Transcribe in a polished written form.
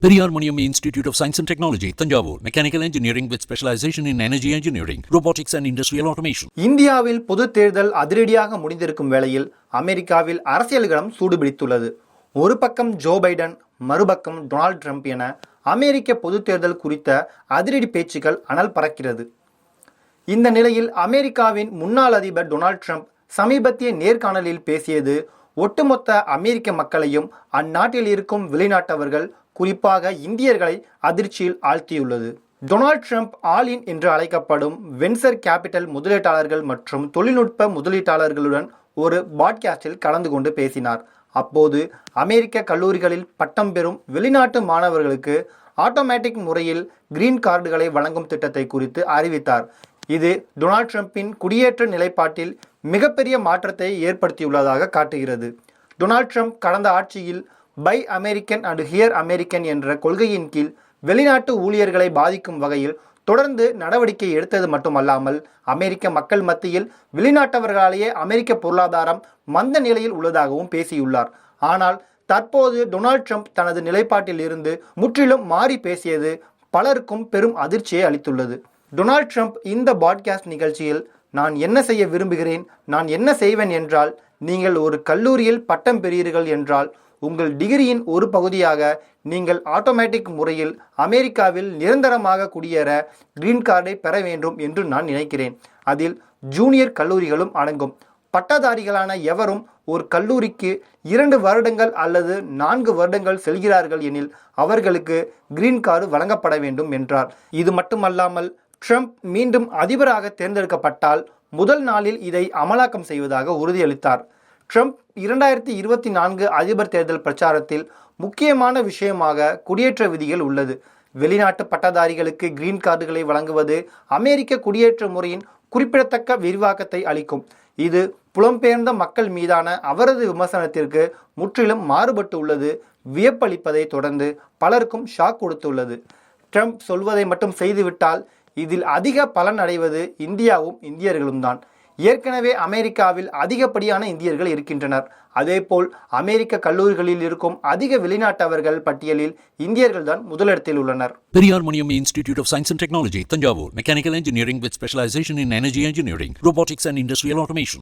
Periyar Maniam Institute of Science and Technology, Tanjavur, Mechanical Engineering with specialization in Energy Engineering, Robotics and Industrial Automation. இந்தியாவில் பொது தேர்தல் அதிரடியாக முடிந்திருக்கும் வேளையில் அமெரிக்காவில் அரசியல்களம் சூடுபிடித்துள்ளது. ஒரு பக்கம் ஜோ பைடன், மறுபக்கம் டொனால்ட் ட்ரம்ப் என அமெரிக்க பொது தேர்தல் குறித்த அதிரடி பேச்சுக்கள் அனல் பறக்கிறது. இந்த நிலையில் அமெரிக்காவின் முன்னாள் அதிபர் டொனால்ட் ட்ரம்ப் சமீபத்திய நேர்காணலில் பேசியது ஒட்டுமொத்த அமெரிக்க மக்களையும் அந்நாட்டில் இருக்கும் வெளிநாட்டவர்கள் குறிப்பாக இந்தியர்களை அதிர்ச்சியில் ஆழ்த்தியுள்ளது. டொனால்ட் ட்ரம்ப் ஆல் இன் என்று அழைக்கப்படும் வென்சர் கேபிட்டல் முதலீட்டாளர்கள் மற்றும் தொழில்நுட்ப முதலீட்டாளர்களுடன் ஒரு பாட்காஸ்டில் கலந்து கொண்டு பேசினார். அப்போது அமெரிக்க கல்லூரிகளில் பட்டம் பெறும் வெளிநாட்டு மாணவர்களுக்கு ஆட்டோமேட்டிக் முறையில் கிரீன் கார்டுகளை வழங்கும் திட்டத்தை குறித்து அறிவித்தார். இது டொனால்ட் ட்ரம்பின் குடியேற்ற நிலைப்பாட்டில் மிகப்பெரிய மாற்றத்தை ஏற்படுத்தியுள்ளதாக காட்டுகிறது. டொனால்ட் ட்ரம்ப் கடந்த ஆட்சியில் buy American and hire American என்ற கொள்கையின் கீழ் வெளிநாட்டு ஊழியர்களை பாதிக்கும் வகையில் தொடர்ந்து நடவடிக்கை எடுத்தது மட்டுமல்லாமல் அமெரிக்க மக்கள் மத்தியில் வெளிநாட்டவர்களாலேயே அமெரிக்க பொருளாதாரம் மந்த நிலையில் உள்ளதாகவும் பேசியுள்ளார். ஆனால் தற்போது டொனால்ட் ட்ரம்ப் தனது நிலைப்பாட்டில் இருந்து முற்றிலும் மாறி பேசியது பலருக்கும் பெரும் அதிர்ச்சியை அளித்துள்ளது. டொனால்ட் ட்ரம்ப் இந்த பாட்காஸ்ட் நிகழ்ச்சியில் நான் என்ன செய்ய விரும்புகிறேன், நான் என்ன செய்வேன் என்றால், நீங்கள் ஒரு கல்லூரியில் பட்டம் பெறுகிறீர்கள் என்றால் உங்கள் டிகிரியின் ஒரு பகுதியாக நீங்கள் ஆட்டோமேட்டிக் முறையில் அமெரிக்காவில் நிரந்தரமாக குடியேற கிரீன் கார்டை பெற வேண்டும் என்று நான் நினைக்கிறேன். அதில் ஜூனியர் கல்லூரிகளும் அடங்கும். பட்டதாரிகளான எவரும் ஒரு கல்லூரிக்கு 2 வருடங்கள் அல்லது 4 வருடங்கள் செல்கிறார்கள் எனில் அவர்களுக்கு கிரீன் கார்டு வழங்கப்பட வேண்டும் என்றார். இது மட்டுமல்லாமல் ட்ரம்ப் மீண்டும் அதிபராக தேர்ந்தெடுக்கப்பட்டால் முதல் நாளில் இதை அமலாக்கம் செய்வதாக உறுதியளித்தார். ட்ரம்ப் 2024 அதிபர் தேர்தல் பிரச்சாரத்தில் முக்கியமான விஷயமாக குடியேற்ற விதிகள் உள்ளது. வெளிநாட்டு பட்டதாரிகளுக்கு கிரீன் கார்டுகளை வழங்குவது அமெரிக்க குடியேற்ற முறையின் குறிப்பிடத்தக்க விரிவாக்கத்தை அளிக்கும். இது புலம்பெயர்ந்த மக்கள் மீதான அவரது விமர்சனத்திற்கு முற்றிலும் மாறுபட்டு உள்ளது. வியப்பளிப்பதை தொடர்ந்து பலருக்கும் ஷாக் கொடுத்துள்ளது. ட்ரம்ப் சொல்வதை மட்டும் செய்துவிட்டால் இதில் அதிக பலன் அடைவது இந்தியாவும் இந்தியர்களும் தான். ஏற்கனவே அமெரிக்காவில் அதிகப்படியான இந்தியர்கள் இருக்கின்றனர். அதேபோல் அமெரிக்க கல்லூரிகளில் இருக்கும் அதிக வெளிநாட்டவர்கள் பட்டியலில் இந்தியர்கள் தான் முதலிடத்தில் உள்ளனர். Periyar Maniam Institute of Science and Technology, Tanjavur, Mechanical Engineering with specialization in Energy Engineering, Robotics and Industrial Automation.